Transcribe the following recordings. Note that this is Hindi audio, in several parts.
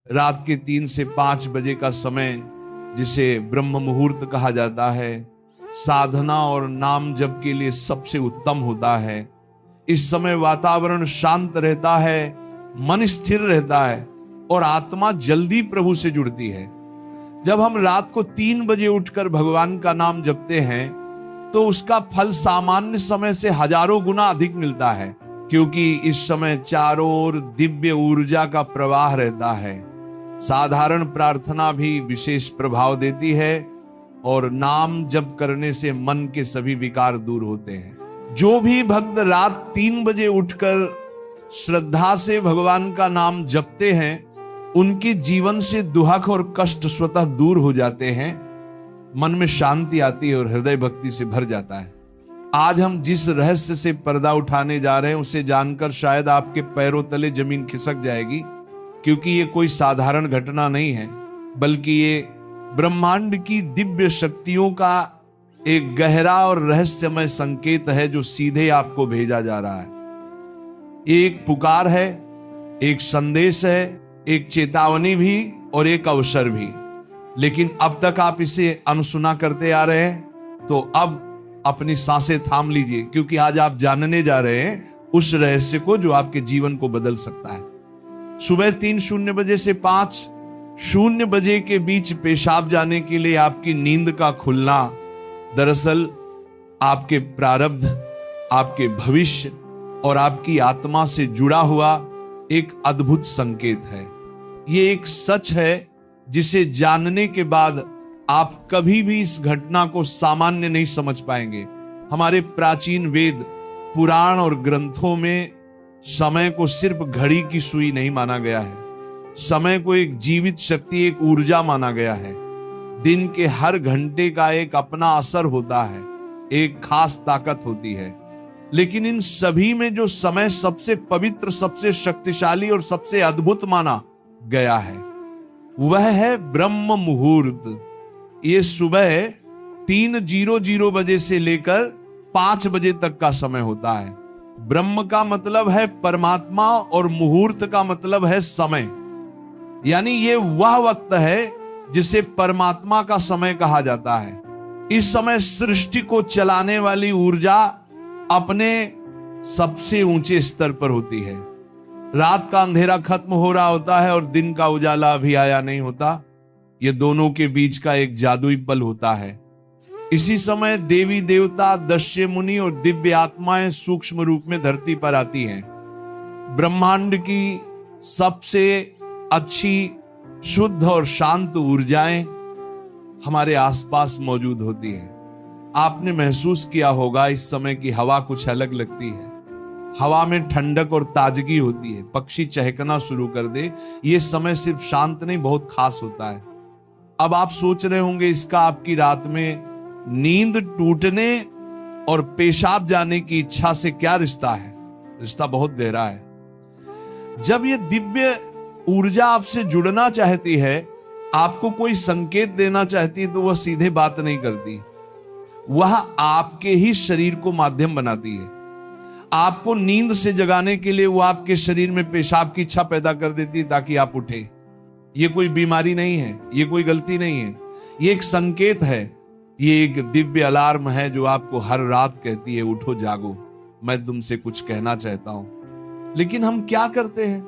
रात के 3 से 5 बजे का समय, जिसे ब्रह्म मुहूर्त कहा जाता है, साधना और नाम जप के लिए सबसे उत्तम होता है। इस समय वातावरण शांत रहता है, मन स्थिर रहता है और आत्मा जल्दी प्रभु से जुड़ती है। जब हम रात को 3 बजे उठकर भगवान का नाम जपते हैं तो उसका फल सामान्य समय से हजारों गुना अधिक मिलता है, क्योंकि इस समय चारों ओर दिव्य ऊर्जा का प्रवाह रहता है। साधारण प्रार्थना भी विशेष प्रभाव देती है और नाम जप करने से मन के सभी विकार दूर होते हैं। जो भी भक्त रात 3 बजे उठकर श्रद्धा से भगवान का नाम जपते हैं, उनके जीवन से दुहक और कष्ट स्वतः दूर हो जाते हैं, मन में शांति आती है और हृदय भक्ति से भर जाता है। आज हम जिस रहस्य से पर्दा उठाने जा रहे हैं उसे जानकर शायद आपके पैरों तले जमीन खिसक जाएगी, क्योंकि ये कोई साधारण घटना नहीं है, बल्कि ये ब्रह्मांड की दिव्य शक्तियों का एक गहरा और रहस्यमय संकेत है जो सीधे आपको भेजा जा रहा है। एक पुकार है, एक संदेश है, एक चेतावनी भी और एक अवसर भी। लेकिन अब तक आप इसे अनसुना करते आ रहे हैं, तो अब अपनी सांसें थाम लीजिए, क्योंकि आज आप जानने जा रहे हैं उस रहस्य को जो आपके जीवन को बदल सकता है। सुबह 3:00 बजे से 5:00 बजे के बीच पेशाब जाने के लिए आपकी नींद का खुलना दरअसल आपके प्रारब्ध, आपके भविष्य और आपकी आत्मा से जुड़ा हुआ एक अद्भुत संकेत है। ये एक सच है जिसे जानने के बाद आप कभी भी इस घटना को सामान्य नहीं समझ पाएंगे। हमारे प्राचीन वेद, पुराण और ग्रंथों में समय को सिर्फ घड़ी की सुई नहीं माना गया है। समय को एक जीवित शक्ति, एक ऊर्जा माना गया है। दिन के हर घंटे का एक अपना असर होता है, एक खास ताकत होती है। लेकिन इन सभी में जो समय सबसे पवित्र, सबसे शक्तिशाली और सबसे अद्भुत माना गया है, वह है ब्रह्म मुहूर्त। ये सुबह 3:00 बजे से लेकर 5 बजे तक का समय होता है। ब्रह्म का मतलब है परमात्मा और मुहूर्त का मतलब है समय। यानी ये वह वक्त है जिसे परमात्मा का समय कहा जाता है। इस समय सृष्टि को चलाने वाली ऊर्जा अपने सबसे ऊंचे स्तर पर होती है। रात का अंधेरा खत्म हो रहा होता है और दिन का उजाला अभी आया नहीं होता। ये दोनों के बीच का एक जादुई पल होता है। इसी समय देवी देवता, दस्यु मुनि और दिव्य आत्माएं सूक्ष्म रूप में धरती पर आती हैं। ब्रह्मांड की सबसे अच्छी, शुद्ध और शांत ऊर्जाएं हमारे आसपास मौजूद होती हैं। आपने महसूस किया होगा इस समय की हवा कुछ अलग लगती है। हवा में ठंडक और ताजगी होती है। पक्षी चहकना शुरू कर दे, ये समय सिर्फ शांत नहीं, बहुत खास होता है। अब आप सोच रहे होंगे इसका आपकी रात में नींद टूटने और पेशाब जाने की इच्छा से क्या रिश्ता है? रिश्ता बहुत गहरा है। जब ये दिव्य ऊर्जा आपसे जुड़ना चाहती है, आपको कोई संकेत देना चाहती है, तो वह सीधे बात नहीं करती। वह आपके ही शरीर को माध्यम बनाती है। आपको नींद से जगाने के लिए वो आपके शरीर में पेशाब की इच्छा पैदा कर देती है ताकि आप उठे। ये कोई बीमारी नहीं है, ये कोई गलती नहीं है, ये एक संकेत है। ये एक दिव्य अलार्म है जो आपको हर रात कहती है, उठो जागो, मैं तुमसे कुछ कहना चाहता हूं। लेकिन हम क्या करते हैं?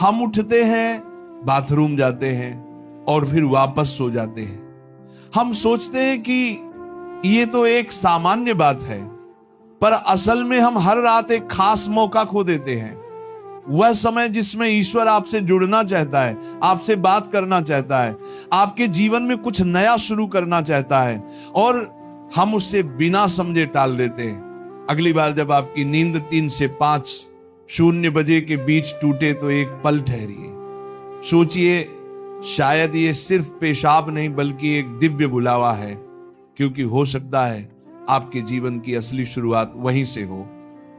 हम उठते हैं, बाथरूम जाते हैं और फिर वापस सो जाते हैं। हम सोचते हैं कि ये तो एक सामान्य बात है, पर असल में हम हर रात एक खास मौका खो देते हैं। वह समय जिसमें ईश्वर आपसे जुड़ना चाहता है, आपसे बात करना चाहता है, आपके जीवन में कुछ नया शुरू करना चाहता है, और हम उससे बिना समझे टाल देते हैं। अगली बार जब आपकी नींद 3 से 5:00 बजे के बीच टूटे तो एक पल ठहरिए, सोचिए, शायद ये सिर्फ पेशाब नहीं बल्कि एक दिव्य बुलावा है, क्योंकि हो सकता है आपके जीवन की असली शुरुआत वहीं से हो।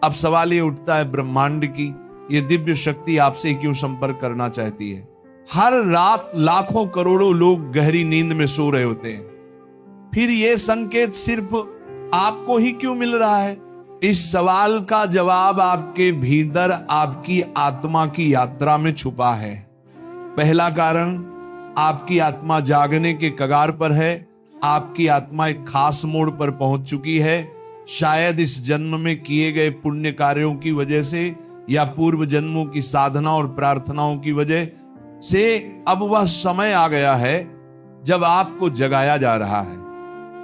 अब सवाल ये उठता है, ब्रह्मांड की ये दिव्य शक्ति आपसे क्यों संपर्क करना चाहती है? हर रात लाखों करोड़ों लोग गहरी नींद में सो रहे होते हैं, फिर ये संकेत सिर्फ आपको ही क्यों मिल रहा है? इस सवाल का जवाब आपके भीतर, आपकी आत्मा की यात्रा में छुपा है। पहला कारण, आपकी आत्मा जागने के कगार पर है। आपकी आत्मा एक खास मोड़ पर पहुंच चुकी है। शायद इस जन्म में किए गए पुण्य कार्यों की वजह से या पूर्व जन्मों की साधना और प्रार्थनाओं की वजह से अब वह समय आ गया है जब आपको जगाया जा रहा है।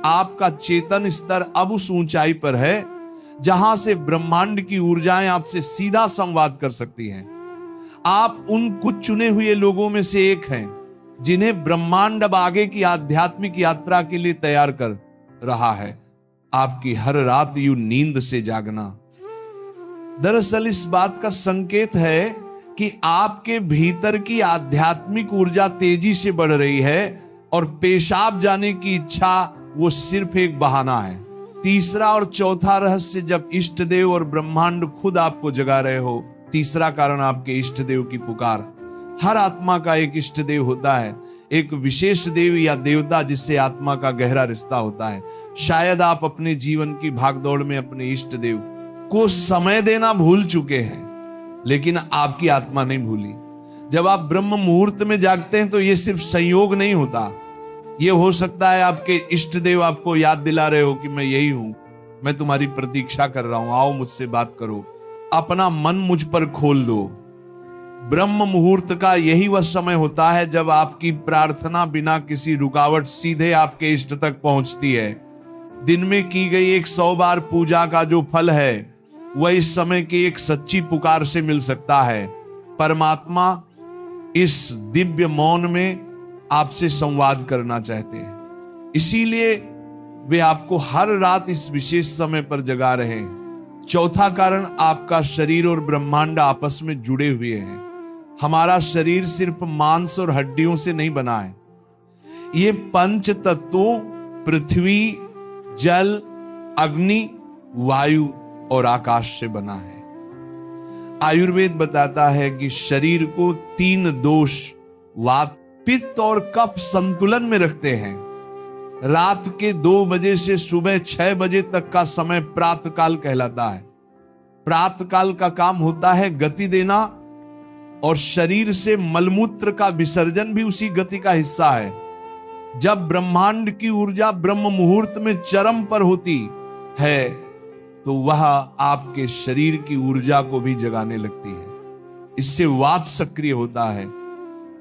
आपका चेतन स्तर अब उस ऊंचाई पर है जहां से ब्रह्मांड की ऊर्जाएं आपसे सीधा संवाद कर सकती हैं। आप उन कुछ चुने हुए लोगों में से एक हैं जिन्हें ब्रह्मांड अब आगे की आध्यात्मिक यात्रा के लिए तैयार कर रहा है। आपकी हर रात यूं नींद से जागना दरअसल इस बात का संकेत है कि आपके भीतर की आध्यात्मिक ऊर्जा तेजी से बढ़ रही है और पेशाब जाने की इच्छा वो सिर्फ एक बहाना है। तीसरा और चौथा रहस्य, जब इष्ट देव और ब्रह्मांड खुद आपको जगा रहे हो। तीसरा कारण, आपके इष्ट देव की पुकार। हर आत्मा का एक इष्ट देव होता है, एक विशेष देव या देवता जिससे आत्मा का गहरा रिश्ता होता है। शायद आप अपने जीवन की भागदौड़ में अपने इष्ट देव को समय देना भूल चुके हैं, लेकिन आपकी आत्मा नहीं भूली। जब आप ब्रह्म मुहूर्त में जागते हैं तो यह सिर्फ संयोग नहीं होता। यह हो सकता है आपके इष्ट देव आपको याद दिला रहे हो कि मैं यही हूं, मैं तुम्हारी प्रतीक्षा कर रहा हूं, आओ मुझसे बात करो, अपना मन मुझ पर खोल दो। ब्रह्म मुहूर्त का यही वह समय होता है जब आपकी प्रार्थना बिना किसी रुकावट सीधे आपके इष्ट तक पहुंचती है। दिन में की गई 100 बार पूजा का जो फल है वह इस समय की एक सच्ची पुकार से मिल सकता है। परमात्मा इस दिव्य मौन में आपसे संवाद करना चाहते हैं, इसीलिए वे आपको हर रात इस विशेष समय पर जगा रहे हैं। चौथा कारण, आपका शरीर और ब्रह्मांड आपस में जुड़े हुए हैं। हमारा शरीर सिर्फ मांस और हड्डियों से नहीं बना है, ये पंच तत्वों पृथ्वी, जल, अग्नि, वायु और आकाश से बना है। आयुर्वेद बताता है कि शरीर को 3 दोष, वात, पित्त और कफ संतुलन में रखते हैं। रात के 2 बजे से सुबह 6 बजे तक का समय प्रातःकाल कहलाता है। प्रातःकाल का काम होता है गति देना, और शरीर से मलमूत्र का विसर्जन भी उसी गति का हिस्सा है। जब ब्रह्मांड की ऊर्जा ब्रह्म मुहूर्त में चरम पर होती है तो वह आपके शरीर की ऊर्जा को भी जगाने लगती है। इससे वात सक्रिय होता है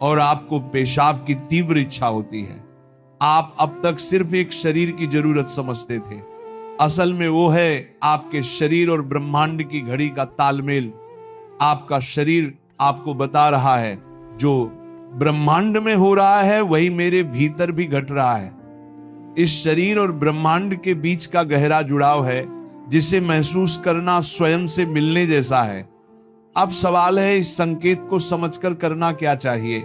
और आपको पेशाब की तीव्र इच्छा होती है। आप अब तक सिर्फ एक शरीर की जरूरत समझते थे, असल में वो है आपके शरीर और ब्रह्मांड की घड़ी का तालमेल। आपका शरीर आपको बता रहा है जो ब्रह्मांड में हो रहा है वही मेरे भीतर भी घट रहा है। इस शरीर और ब्रह्मांड के बीच का गहरा जुड़ाव है जिसे महसूस करना स्वयं से मिलने जैसा है। अब सवाल है, इस संकेत को समझकर करना क्या चाहिए।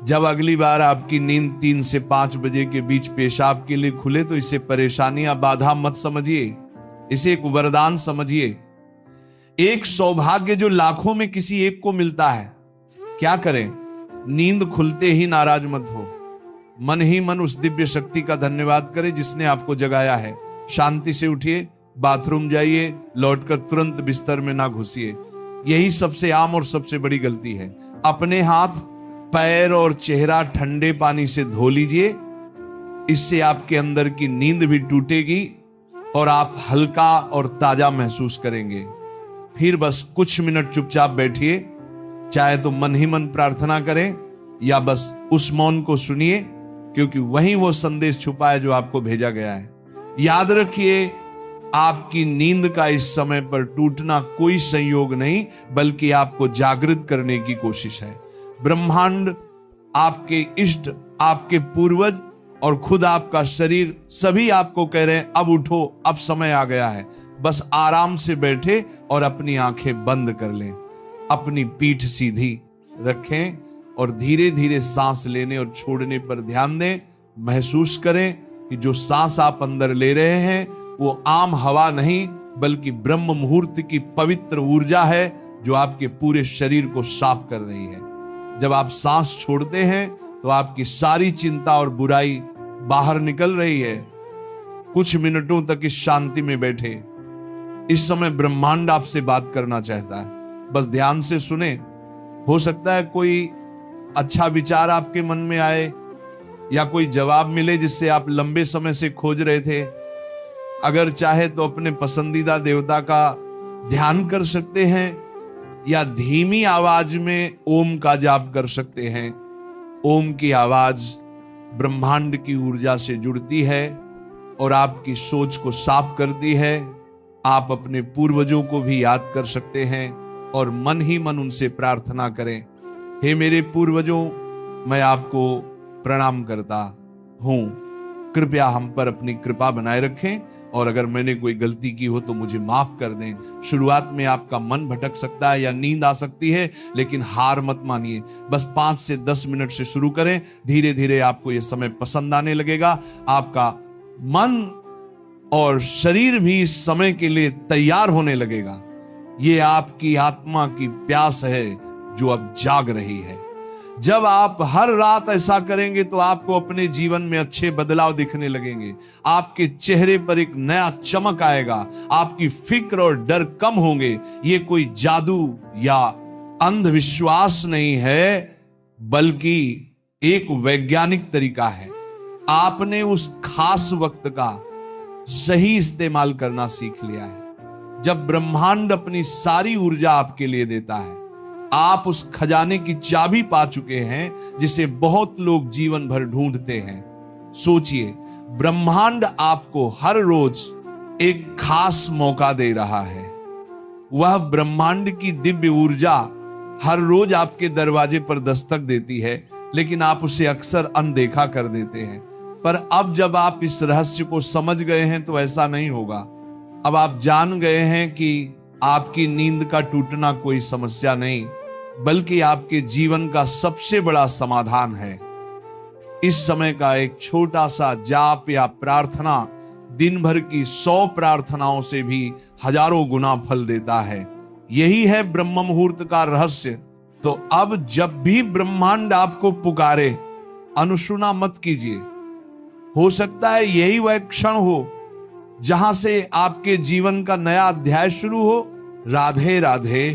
जब अगली बार आपकी नींद 3 से 5 बजे के बीच पेशाब के लिए खुले तो इसे परेशानी या बाधा मत समझिए, इसे एक वरदान समझिए, एक सौभाग्य जो लाखों में किसी एक को मिलता है। क्या करें? नींद खुलते ही नाराज मत हो, मन ही मन उस दिव्य शक्ति का धन्यवाद करें जिसने आपको जगाया है। शांति से उठिए, बाथरूम जाइए, लौटकर तुरंत बिस्तर में ना घुसिए। यही सबसे आम और सबसे बड़ी गलती है। अपने हाथ, पैर और चेहरा ठंडे पानी से धो लीजिए, इससे आपके अंदर की नींद भी टूटेगी और आप हल्का और ताजा महसूस करेंगे। फिर बस कुछ मिनट चुपचाप बैठिए, चाहे तो मन ही मन प्रार्थना करें या बस उस मौन को सुनिए, क्योंकि वहीं वो संदेश छुपा है जो आपको भेजा गया है। याद रखिए, आपकी नींद का इस समय पर टूटना कोई संयोग नहीं, बल्कि आपको जागृत करने की कोशिश है। ब्रह्मांड, आपके इष्ट, आपके पूर्वज और खुद आपका शरीर सभी आपको कह रहे हैं, अब उठो, अब समय आ गया है। बस आराम से बैठे और अपनी आंखें बंद कर लें, अपनी पीठ सीधी रखें और धीरे धीरे सांस लेने और छोड़ने पर ध्यान दें। महसूस करें कि जो सांस आप अंदर ले रहे हैं वो आम हवा नहीं, बल्कि ब्रह्म मुहूर्त की पवित्र ऊर्जा है जो आपके पूरे शरीर को साफ कर रही है। जब आप सांस छोड़ते हैं तो आपकी सारी चिंता और बुराई बाहर निकल रही है। कुछ मिनटों तक इस शांति में बैठे। इस समय ब्रह्मांड आपसे बात करना चाहता है, बस ध्यान से सुने। हो सकता है कोई अच्छा विचार आपके मन में आए या कोई जवाब मिले जिससे आप लंबे समय से खोज रहे थे। अगर चाहे तो अपने पसंदीदा देवता का ध्यान कर सकते हैं या धीमी आवाज में ओम का जाप कर सकते हैं। ओम की आवाज ब्रह्मांड की ऊर्जा से जुड़ती है और आपकी सोच को साफ करती है। आप अपने पूर्वजों को भी याद कर सकते हैं और मन ही मन उनसे प्रार्थना करें, हे मेरे पूर्वजों, मैं आपको प्रणाम करता हूं, कृपया हम पर अपनी कृपा बनाए रखें और अगर मैंने कोई गलती की हो तो मुझे माफ कर दें। शुरुआत में आपका मन भटक सकता है या नींद आ सकती है, लेकिन हार मत मानिए। बस 5 से 10 मिनट से शुरू करें, धीरे धीरे आपको यह समय पसंद आने लगेगा। आपका मन और शरीर भी इस समय के लिए तैयार होने लगेगा। ये आपकी आत्मा की प्यास है जो अब जाग रही है। जब आप हर रात ऐसा करेंगे तो आपको अपने जीवन में अच्छे बदलाव दिखने लगेंगे। आपके चेहरे पर एक नया चमक आएगा, आपकी फिक्र और डर कम होंगे। ये कोई जादू या अंधविश्वास नहीं है, बल्कि एक वैज्ञानिक तरीका है। आपने उस खास वक्त का सही इस्तेमाल करना सीख लिया है। जब ब्रह्मांड अपनी सारी ऊर्जा आपके लिए देता है, आप उस खजाने की चाबी पा चुके हैं जिसे बहुत लोग जीवन भर ढूंढते हैं। सोचिए, ब्रह्मांड आपको हर रोज एक खास मौका दे रहा है। वह ब्रह्मांड की दिव्य ऊर्जा हर रोज आपके दरवाजे पर दस्तक देती है, लेकिन आप उसे अक्सर अनदेखा कर देते हैं। पर अब जब आप इस रहस्य को समझ गए हैं तो ऐसा नहीं होगा। अब आप जान गए हैं कि आपकी नींद का टूटना कोई समस्या नहीं, बल्कि आपके जीवन का सबसे बड़ा समाधान है। इस समय का एक छोटा सा जाप या प्रार्थना दिन भर की 100 प्रार्थनाओं से भी हजारों गुना फल देता है। यही है ब्रह्म मुहूर्त का रहस्य। तो अब जब भी ब्रह्मांड आपको पुकारे, अनुशुना मत कीजिए। हो सकता है यही वह क्षण हो जहां से आपके जीवन का नया अध्याय शुरू हो। राधे राधे।